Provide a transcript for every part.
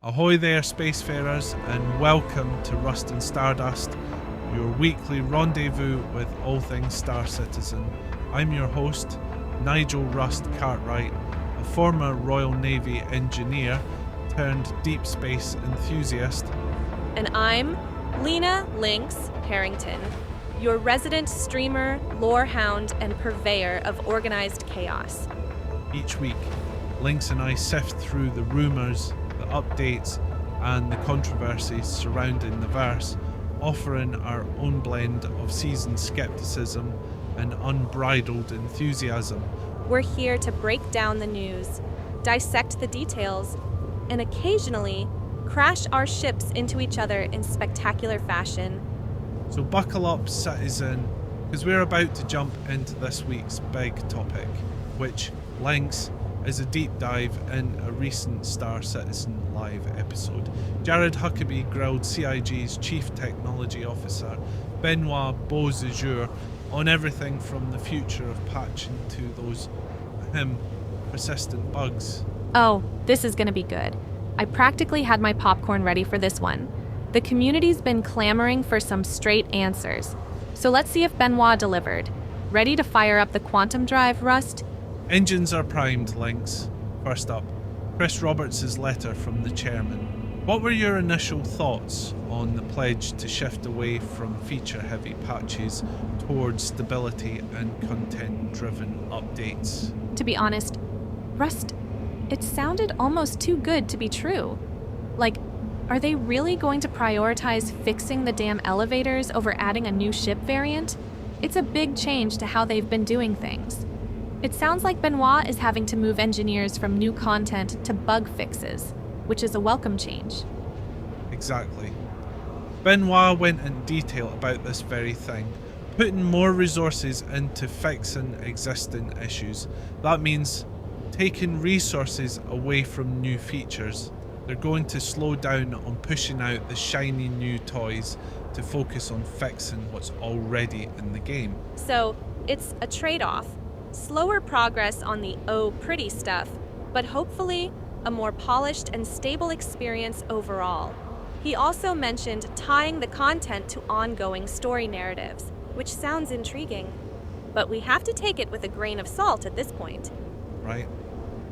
Ahoy there, spacefarers, and welcome to Rust and Stardust, your weekly rendezvous with all things Star Citizen. I'm your host, Nigel Rust Cartwright, a former Royal Navy engineer turned deep space enthusiast. And I'm Lena Lynx Harrington, your resident streamer, lore hound, and purveyor of organized chaos. Each week, Lynx and I sift through the rumours, the updates, and the controversies surrounding the verse, offering our own blend of seasoned skepticism and unbridled enthusiasm. We're here to break down the news, dissect the details, and occasionally crash our ships into each other in spectacular fashion. So buckle up, citizen, because we're about to jump into this week's big topic, which, Lynx, is a deep dive in a recent Star Citizen Live episode. Jared Huckabee grilled CIG's Chief Technology Officer, Benoit Beausejour, on everything from the future of patching to those, persistent bugs. Oh, this is gonna be good. I practically had my popcorn ready for this one. The community's been clamoring for some straight answers. So let's see if Benoit delivered. Ready to fire up the quantum drive, Rust? Engines are primed, Lynx. First up, Chris Roberts' letter from the chairman. What were your initial thoughts on the pledge to shift away from feature-heavy patches towards stability and content-driven updates? To be honest, Rust, it sounded almost too good to be true. Like, are they really going to prioritize fixing the damn elevators over adding a new ship variant? It's a big change to how they've been doing things. It sounds like Benoit is having to move engineers from new content to bug fixes, which is a welcome change. Exactly. Benoit went in detail about this very thing, putting more resources into fixing existing issues. That means taking resources away from new features. They're going to slow down on pushing out the shiny new toys to focus on fixing what's already in the game. So, it's a trade-off. Slower progress on the pretty stuff, but hopefully a more polished and stable experience overall. He also mentioned tying the content to ongoing story narratives, which sounds intriguing. But we have to take it with a grain of salt at this point. Right.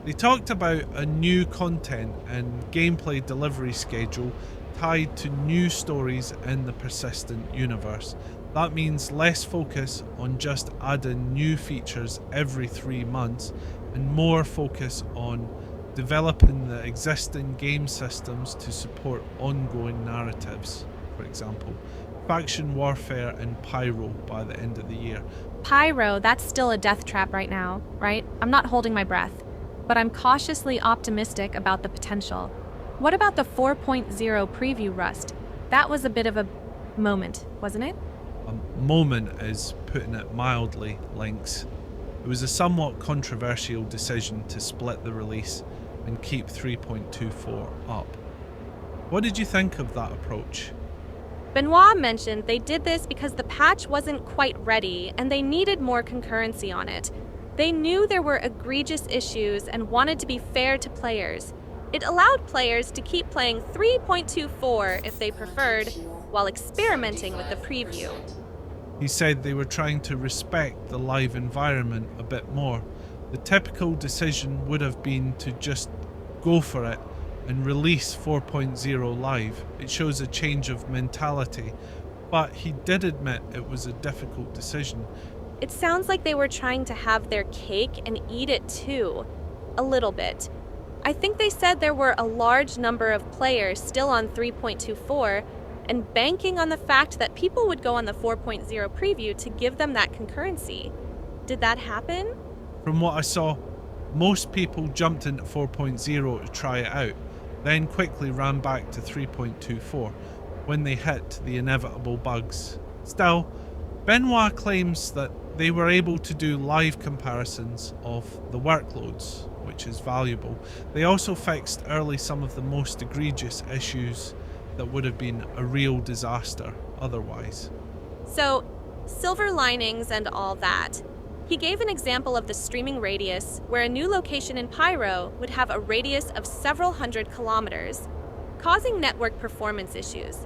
They talked about a new content and gameplay delivery schedule tied to new stories in the persistent universe. That means less focus on just adding new features every 3 months and more focus on developing the existing game systems to support ongoing narratives. For example, faction warfare and Pyro by the end of the year. Pyro, that's still a death trap right now, right? I'm not holding my breath, but I'm cautiously optimistic about the potential. What about the 4.0 preview, Rust? That was a bit of a moment, wasn't it? A moment is putting it mildly, Lynx. It was a somewhat controversial decision to split the release and keep 3.24 up. What did you think of that approach? Benoit mentioned they did this because the patch wasn't quite ready and they needed more concurrency on it. They knew there were egregious issues and wanted to be fair to players. It allowed players to keep playing 3.24 if they preferred, while experimenting with the preview. He said they were trying to respect the live environment a bit more. The typical decision would have been to just go for it and release 4.0 live. It shows a change of mentality, but he did admit it was a difficult decision. It sounds like they were trying to have their cake and eat it too, a little bit. I think they said there were a large number of players still on 3.24 and banking on the fact that people would go on the 4.0 preview to give them that concurrency. Did that happen? From what I saw, most people jumped into 4.0 to try it out, then quickly ran back to 3.24 when they hit the inevitable bugs. Still, Benoit claims that they were able to do live comparisons of the workloads, which is valuable. They also fixed early some of the most egregious issues that would have been a real disaster otherwise. So, silver linings and all that. He gave an example of the streaming radius, where a new location in Pyro would have a radius of several hundred kilometers. causing network performance issues.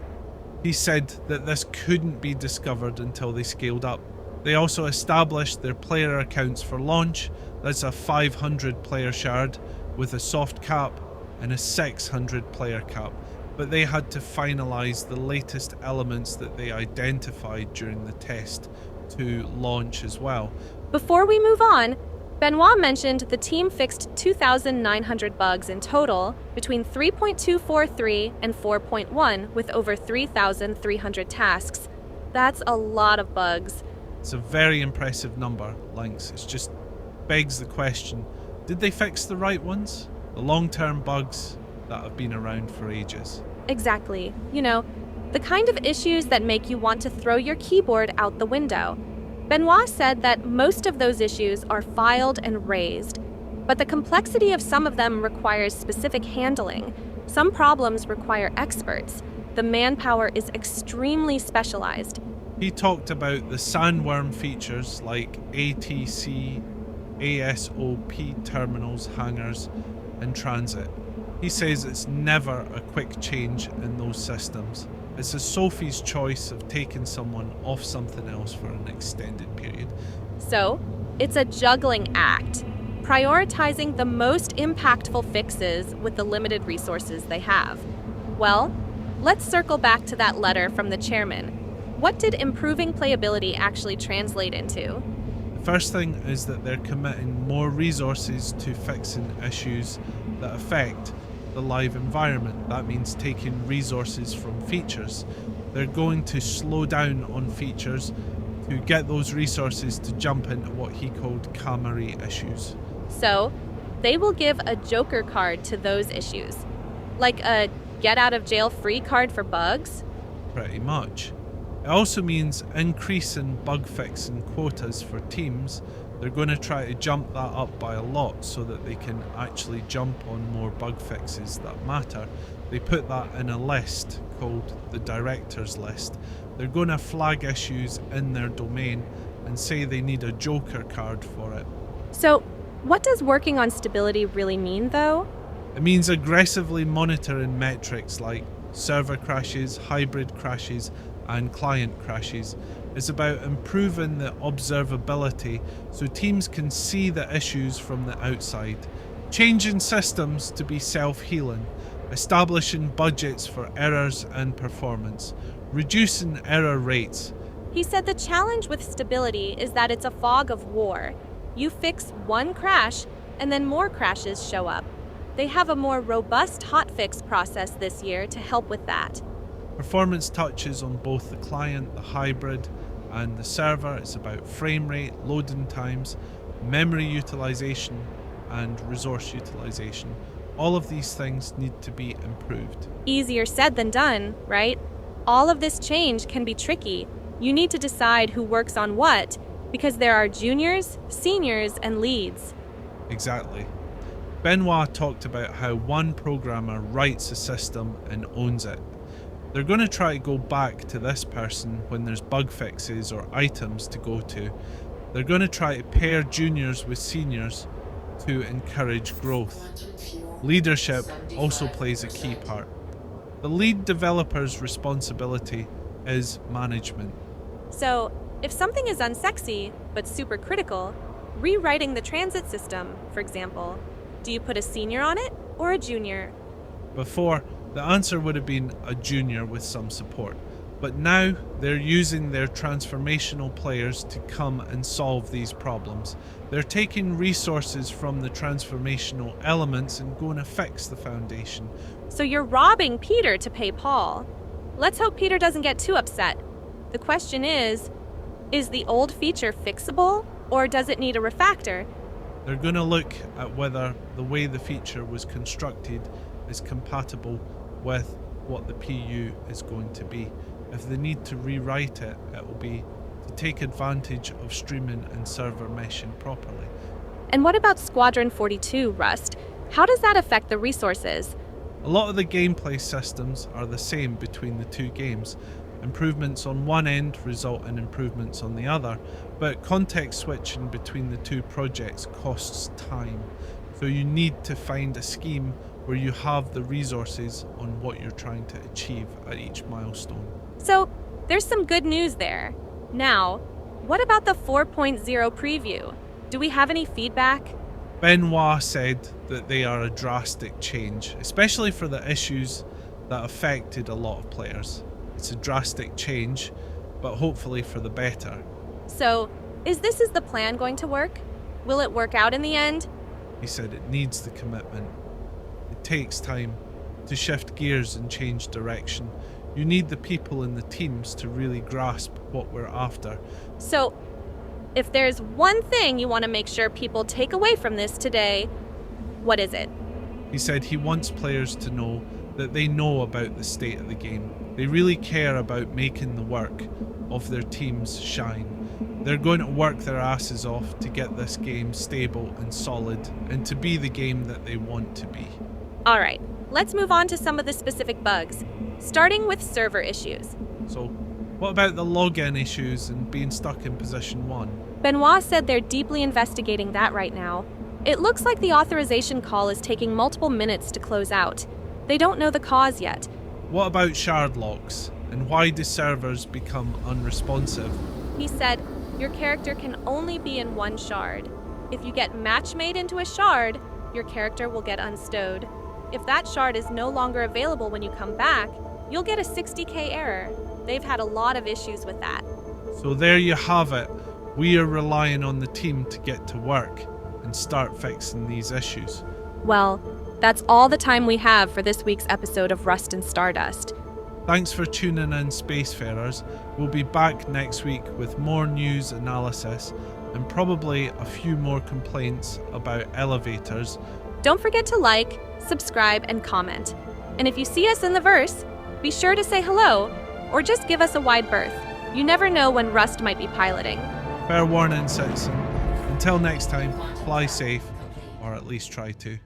He said that this couldn't be discovered until they scaled up. They also established their player accounts for launch. That's a 500 player shard with a soft cap and a 600 player cap. But they had to finalize the latest elements that they identified during the test to launch as well. Before we move on, Benoit mentioned the team fixed 2,900 bugs in total between 3.243 and 4.1 with over 3,300 tasks. That's a lot of bugs. It's a very impressive number, Linx. It just begs the question, did they fix the right ones? The long-term bugs that have been around for ages. Exactly. You know, the kind of issues that make you want to throw your keyboard out the window. Benoit said that most of those issues are filed and raised, but the complexity of some of them requires specific handling. Some problems require experts. The manpower is extremely specialized. He talked about the sandworm features like ATC, ASOP terminals, hangars, and transit. He says it's never a quick change in those systems. It's a Sophie's choice of taking someone off something else for an extended period. So, it's a juggling act, prioritizing the most impactful fixes with the limited resources they have. Well, let's circle back to that letter from the chairman. What did improving playability actually translate into? The first thing is that they're committing more resources to fixing issues that affect the live environment. That means taking resources from features. They're going to slow down on features to get those resources to jump into what he called Camry issues. So, they will give a joker card to those issues, like a get out of jail free card for bugs? Pretty much. It also means increasing bug fixing quotas for teams. They're going to try to jump that up by a lot so that they can actually jump on more bug fixes that matter. They put that in a list called the director's list. They're going to flag issues in their domain and say they need a joker card for it. So, what does working on stability really mean, though? It means aggressively monitoring metrics like server crashes, hybrid crashes, and client crashes. It's about improving the observability so teams can see the issues from the outside, changing systems to be self-healing, establishing budgets for errors and performance, reducing error rates. He said the challenge with stability is that it's a fog of war. You fix one crash, and then more crashes show up. They have a more robust hotfix process this year to help with that. Performance touches on both the client, the hybrid, and the server. It's about frame rate, loading times, memory utilization, and resource utilization. All of these things need to be improved. Easier said than done, right? All of this change can be tricky. You need to decide who works on what, because there are juniors, seniors, and leads. Exactly. Benoit talked about how one programmer writes a system and owns it. They're going to try to go back to this person when there's bug fixes or items to go to. They're going to try to pair juniors with seniors to encourage growth. Leadership also plays a key part. The lead developer's responsibility is management. So, if something is unsexy but super critical, rewriting the transit system, for example, do you put a senior on it or a junior? Before, the answer would have been a junior with some support, but now they're using their transformational players to come and solve these problems. They're taking resources from the transformational elements and going to fix the foundation. So you're robbing Peter to pay Paul. Let's hope Peter doesn't get too upset. The question is the old feature fixable, or does it need a refactor? They're going to look at whether the way the feature was constructed is compatible with what the PU is going to be. If they need to rewrite it, it will be to take advantage of streaming and server meshing properly. And what about Squadron 42, Rust? How does that affect the resources? A lot of the gameplay systems are the same between the two games. Improvements on one end result in improvements on the other, but context switching between the two projects costs time. So you need to find a scheme where you have the resources on what you're trying to achieve at each milestone. So, there's some good news there. Now, what about the 4.0 preview? Do we have any feedback? Benoit said that they are a drastic change, especially for the issues that affected a lot of players. It's a drastic change, but hopefully for the better. So, is the plan going to work? Will it work out in the end? He said it needs the commitment. It takes time to shift gears and change direction. You need the people in the teams to really grasp what we're after. So, if there's one thing you want to make sure people take away from this today, what is it? He said he wants players to know that they know about the state of the game. They really care about making the work of their teams shine. They're going to work their asses off to get this game stable and solid and to be the game that they want to be. All right, let's move on to some of the specific bugs, starting with server issues. So, what about the login issues and being stuck in position 1? Benoit said they're deeply investigating that right now. It looks like the authorization call is taking multiple minutes to close out. They don't know the cause yet. What about shard locks, and why do servers become unresponsive? He said, your character can only be in one shard. If you get match made into a shard, your character will get unstowed. If that shard is no longer available when you come back, you'll get a 60k error. They've had a lot of issues with that. So there you have it. We are relying on the team to get to work and start fixing these issues. Well, that's all the time we have for this week's episode of Rust and Stardust. Thanks for tuning in, Spacefarers. We'll be back next week with more news analysis and probably a few more complaints about elevators. Don't forget to like, subscribe, and comment. And if you see us in the verse, be sure to say hello or just give us a wide berth. You never know when Rust might be piloting. Fair warning, citizen. Until next time, fly safe, or at least try to.